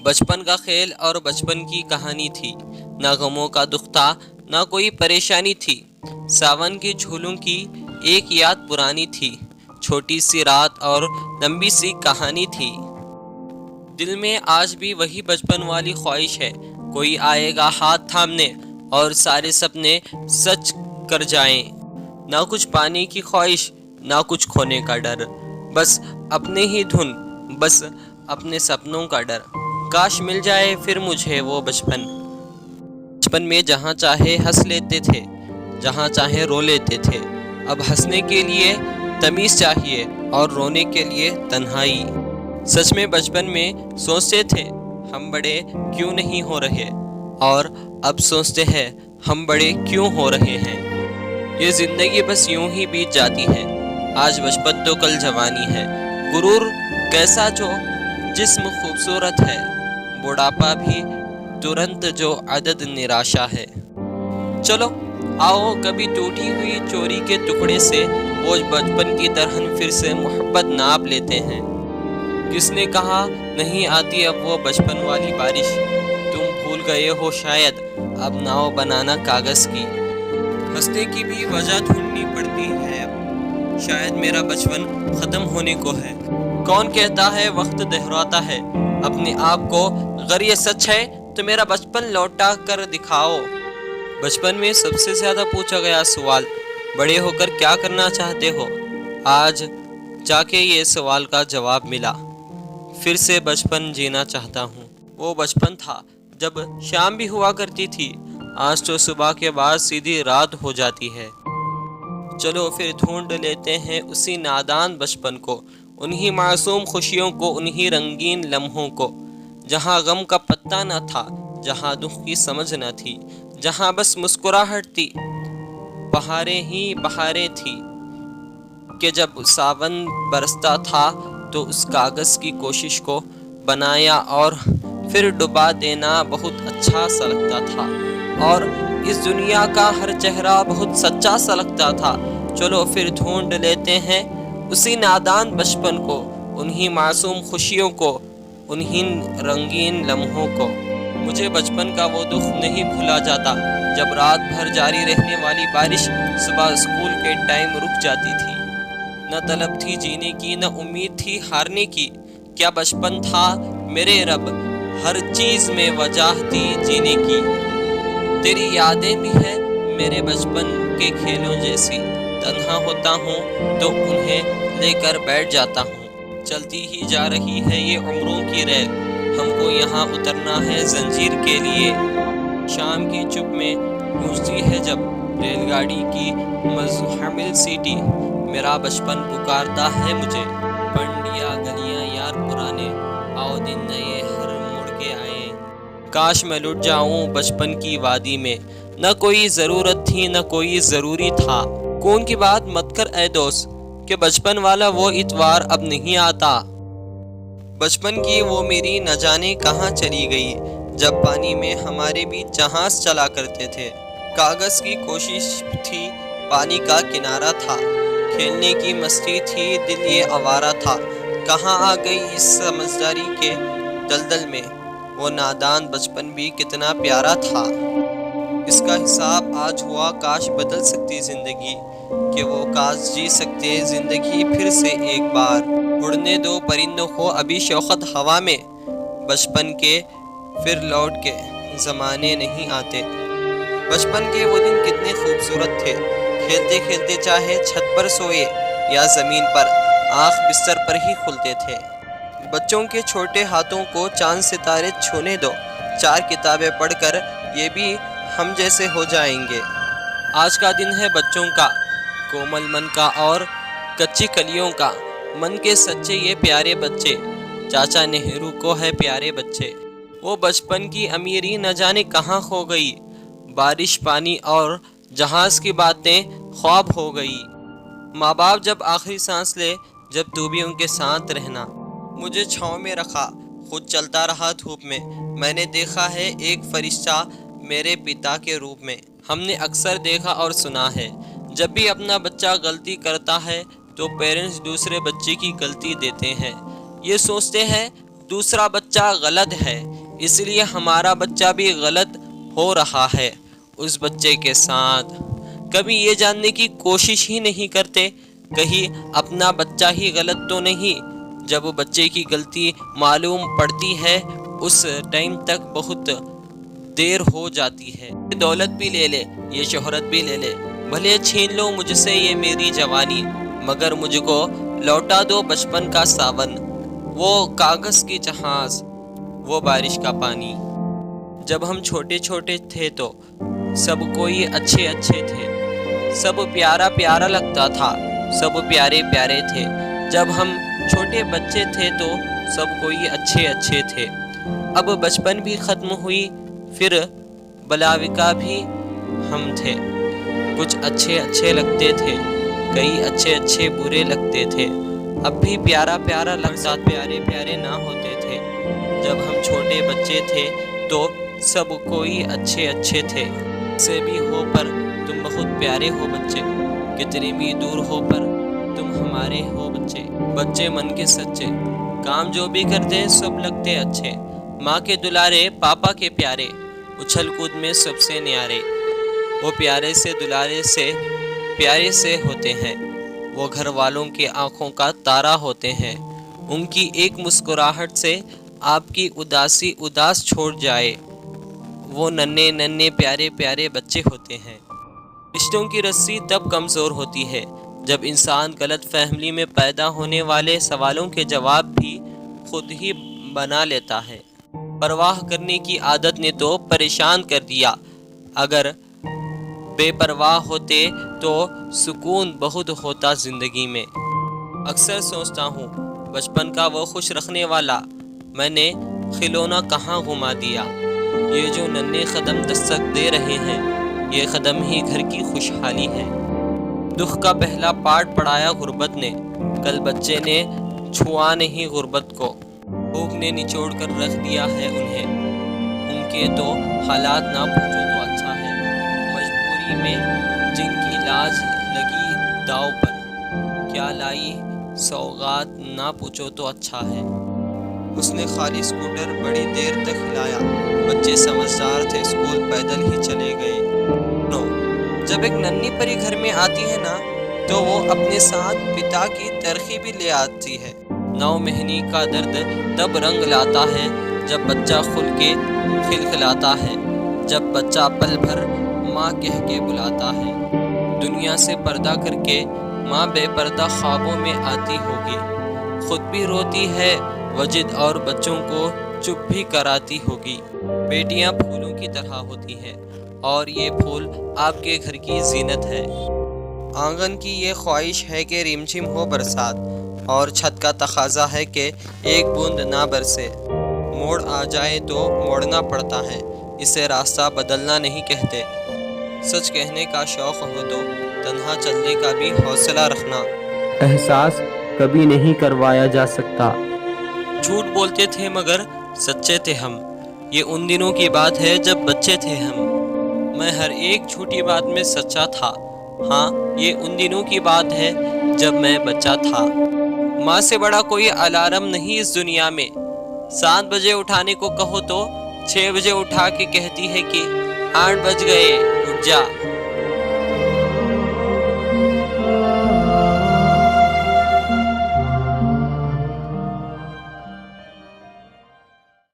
بچپن کا کھیل اور بچپن کی کہانی تھی، نہ غموں کا دکھ تھا نہ کوئی پریشانی تھی۔ ساون کے جھولوں کی ایک یاد پرانی تھی، چھوٹی سی رات اور لمبی سی کہانی تھی۔ دل میں آج بھی وہی بچپن والی خواہش ہے، کوئی آئے گا ہاتھ تھامنے اور سارے سپنے سچ کر جائیں۔ نہ کچھ پانے کی خواہش نہ کچھ کھونے کا ڈر، بس اپنے ہی دھن، بس اپنے سپنوں کا ڈر۔ کاش مل جائے پھر مجھے وہ بچپن میں جہاں چاہے ہنس لیتے تھے، جہاں چاہے رو لیتے تھے۔ اب ہنسنے کے لیے تمیز چاہیے اور رونے کے لیے تنہائی۔ سچ میں بچپن میں سوچتے تھے ہم بڑے کیوں نہیں ہو رہے، اور اب سوچتے ہیں ہم بڑے کیوں ہو رہے ہیں۔ یہ زندگی بس یوں ہی بیت جاتی ہے، آج بچپن تو کل جوانی ہے۔ غرور کیسا جو جسم خوبصورت ہے، بڑھاپا بھی ترنت جو عدد نراشا ہے۔ چلو آؤ کبھی ٹوٹی ہوئی چوری کے ٹکڑے سے وہ بچپن کی درہن پھر سے محبت ناپ لیتے ہیں۔ کس نے کہا نہیں آتی اب وہ بچپن والی بارش، تم بھول گئے ہو شاید اب ناؤ بنانا کاغذ کی۔ ہنسنے کی بھی وجہ ڈھونڈنی پڑتی ہے اب، شاید میرا بچپن ختم ہونے کو ہے۔ کون کہتا ہے وقت دہراتا ہے اپنے آپ کو، اگر یہ سچ ہے تو میرا بچپن لوٹا کر دکھاؤ۔ بچپن میں سب سے زیادہ پوچھا گیا سوال، بڑے ہو کر کیا کرنا چاہتے ہو؟ آج جا کے یہ سوال کا جواب ملا۔ پھر سے بچپن جینا چاہتا ہوں۔ وہ بچپن تھا جب شام بھی ہوا کرتی تھی، آج تو صبح کے بعد سیدھی رات ہو جاتی ہے۔ چلو پھر ڈھونڈ لیتے ہیں اسی نادان بچپن کو، انہی معصوم خوشیوں کو، انہی رنگین لمحوں کو، جہاں غم کا پتہ نہ تھا، جہاں دکھ کی سمجھ نہ تھی، جہاں بس مسکراہٹ تھی، بہاریں ہی بہاریں تھی، کہ جب ساون برستا تھا تو اس کاغذ کی کوشش کو بنایا اور پھر ڈبا دینا بہت اچھا سا لگتا تھا، اور اس دنیا کا ہر چہرہ بہت سچا سا لگتا تھا۔ چلو پھر ڈھونڈ لیتے ہیں اسی نادان بچپن کو، انہی معصوم خوشیوں کو، انہی رنگین لمحوں کو۔ مجھے بچپن کا وہ دکھ نہیں بھولا جاتا جب رات بھر جاری رہنے والی بارش صبح اسکول کے ٹائم رک جاتی تھی۔ نہ طلب تھی جینے کی، نہ امید تھی ہارنے کی، کیا بچپن تھا میرے رب، ہر چیز میں وجہ تھی جینے کی۔ تیری یادیں بھی ہے میرے بچپن کے کھیلوں جیسی، تنہا ہوتا ہوں تو انہیں لے کر بیٹھ جاتا ہوں۔ چلتی ہی جا رہی ہے یہ عمروں کی ریل، ہم کو یہاں اترنا ہے زنجیر کے لیے۔ شام کی چپ میں گونجتی ہے جب ریل گاڑی کی مزمحل سیٹی، میرا بچپن پکارتا ہے مجھے۔ پنڈیا گلیاں یار پرانے، آؤ دن نئے ہر موڑ کے آئے۔ کاش میں لٹ جاؤں بچپن کی وادی میں، نہ کوئی ضرورت تھی نہ کوئی ضروری تھا۔ کون کی بات مت کر اے دوست، کہ بچپن والا وہ اتوار اب نہیں آتا۔ بچپن کی وہ میری نہ جانے کہاں چلی گئی، جب پانی میں ہمارے بھی جہاز چلا کرتے تھے۔ کاغذ کی کوشش تھی، پانی کا کنارہ تھا، کھیلنے کی مستی تھی، دل یہ آوارہ تھا۔ کہاں آ گئی اس سمجھداری کے دلدل میں، وہ نادان بچپن بھی کتنا پیارا تھا۔ اس کا حساب آج ہوا، کاش بدل سکتی زندگی، کہ وہ کاش جی سکتے زندگی پھر سے ایک بار۔ اڑنے دو پرندوں کو ابھی شوخت ہوا میں، بچپن کے پھر لوٹ کے زمانے نہیں آتے۔ بچپن کے وہ دن کتنے خوبصورت تھے، کھیلتے کھیلتے چاہے چھت پر سوئے یا زمین پر، آنکھ بستر پر ہی کھلتے تھے۔ بچوں کے چھوٹے ہاتھوں کو چاند ستارے چھونے دو، 4 کتابیں پڑھ کر یہ بھی ہم جیسے ہو جائیں گے۔ آج کا دن ہے بچوں کا، کومل من کا اور کچی کلیوں کا، من کے سچے یہ پیارے بچے، چاچا نہرو کو ہے پیارے بچے۔ وہ بچپن کی امیری نہ جانے کہاں کھو گئی، بارش پانی اور جہاز کی باتیں خواب ہو گئی۔ ماں باپ جب آخری سانس لے، جب تو بھی ان کے ساتھ رہنا، مجھے چھاؤں میں رکھا، خود چلتا رہا دھوپ میں، میں نے دیکھا ہے ایک فرشتہ میرے پتا کے روپ میں۔ ہم نے اکثر دیکھا اور سنا ہے، جب بھی اپنا بچہ غلطی کرتا ہے تو پیرنٹس دوسرے بچے کی غلطی دیتے ہیں، یہ سوچتے ہیں دوسرا بچہ غلط ہے، اس لیے ہمارا بچہ بھی غلط ہو رہا ہے اس بچے کے ساتھ کبھی یہ جاننے کی کوشش ہی نہیں کرتے کہیں اپنا بچہ ہی غلط تو نہیں۔ جب بچے کی غلطی معلوم پڑتی ہے اس ٹائم تک بہت دیر ہو جاتی ہے۔ یہ دولت بھی لے لے، یہ شہرت بھی لے لے، بھلے چھین لو مجھ سے یہ میری جوانی، مگر مجھ کو لوٹا دو بچپن کا ساون، وہ کاغذ کی جہاز، وہ بارش کا پانی۔ جب ہم چھوٹے چھوٹے تھے تو سب کوئی اچھے اچھے تھے، سب پیارا پیارا لگتا تھا، سب پیارے پیارے تھے۔ جب ہم چھوٹے بچے تھے تو سب کوئی اچھے اچھے تھے۔ اب بچپن بھی ختم ہوئی، پھر بلاوکا بھی ہم تھے۔ کچھ اچھے اچھے لگتے تھے، کئی اچھے اچھے برے لگتے تھے۔ اب بھی پیارا پیارا لگتا، پیارے پیارے نہ ہوتے تھے۔ جب ہم چھوٹے بچے تھے تو سب کوئی اچھے اچھے تھے۔ سے بھی ہو پر تم بہت پیارے ہو بچے، کتنے بھی دور ہو پر تم ہمارے ہو بچے۔ بچے من کے سچے، کام جو بھی کرتے سب لگتے اچھے، ماں کے دلارے پاپا کے پیارے، اچھل کود میں سب سے نیارے۔ وہ پیارے سے دلارے سے پیارے سے ہوتے ہیں، وہ گھر والوں کے آنکھوں کا تارا ہوتے ہیں۔ ان کی ایک مسکراہٹ سے آپ کی اداسی اداس چھوڑ جائے۔ وہ ننھے ننھے پیارے پیارے بچے ہوتے ہیں۔ رشتوں کی رسی تب کمزور ہوتی ہے جب انسان غلط فہمی میں پیدا ہونے والے سوالوں کے جواب بھی خود ہی بنا لیتا ہے۔ پرواہ کرنے کی عادت نے تو پریشان کر دیا، اگر بے پرواہ ہوتے تو سکون بہت ہوتا زندگی میں۔ اکثر سوچتا ہوں بچپن کا وہ خوش رکھنے والا میں نے کھلونا کہاں گھما دیا۔ یہ جو ننھے قدم دستک دے رہے ہیں یہ قدم ہی گھر کی خوشحالی ہے۔ دکھ کا پہلا پارٹ پڑھایا غربت نے، کل بچے نے چھوا نہیں غربت کو، بھوک نے نچوڑ کر رکھ دیا ہے انہیں۔ ان کے تو حالات نہ پوچھو تو اچھا ہے، مجبوری میں جن کی لاج لگی داؤ پر، کیا لائی سوغات نہ پوچھو تو اچھا ہے۔ اس نے خالی اسکوٹر بڑی دیر تک ہلایا، بچے سمجھدار تھے، اسکول پیدل ہی چلے گئے۔ جب ایک ننھی پری گھر میں آتی ہے نا تو وہ اپنے ساتھ پتا کی ترخی بھی لے آتی ہے۔ 9 مہینے کا درد تب رنگ لاتا ہے جب بچہ کھل کے کھلکھلاتا ہے، جب بچہ پل بھر ماں کہہ کے بلاتا ہے۔ دنیا سے پردہ کر کے ماں بے پردہ خوابوں میں آتی ہوگی، خود بھی روتی ہے وجد اور بچوں کو چپ بھی کراتی ہوگی۔ بیٹیاں پھولوں کی طرح ہوتی ہیں اور یہ پھول آپ کے گھر کی زینت ہے۔ آنگن کی یہ خواہش ہے کہ رمجھم ہو برسات، اور چھت کا تقاضا ہے کہ ایک بوند نہ برسے۔ موڑ آ جائے تو موڑنا پڑتا ہے، اسے راستہ بدلنا نہیں کہتے۔ سچ کہنے کا شوق ہو تو تنہا چلنے کا بھی حوصلہ رکھنا۔ احساس کبھی نہیں کروایا جا سکتا۔ جھوٹ بولتے تھے مگر سچے تھے ہم، یہ ان دنوں کی بات ہے جب بچے تھے ہم۔ میں ہر ایک جھوٹی بات میں سچا تھا، ہاں یہ ان دنوں کی بات ہے جب میں بچہ تھا۔ ماں سے بڑا کوئی الارم نہیں اس دنیا میں، 7 بجے اٹھانے کو کہو تو 6 بجے اٹھا کے کہتی ہے کہ 8 بج گئے اٹھ جا۔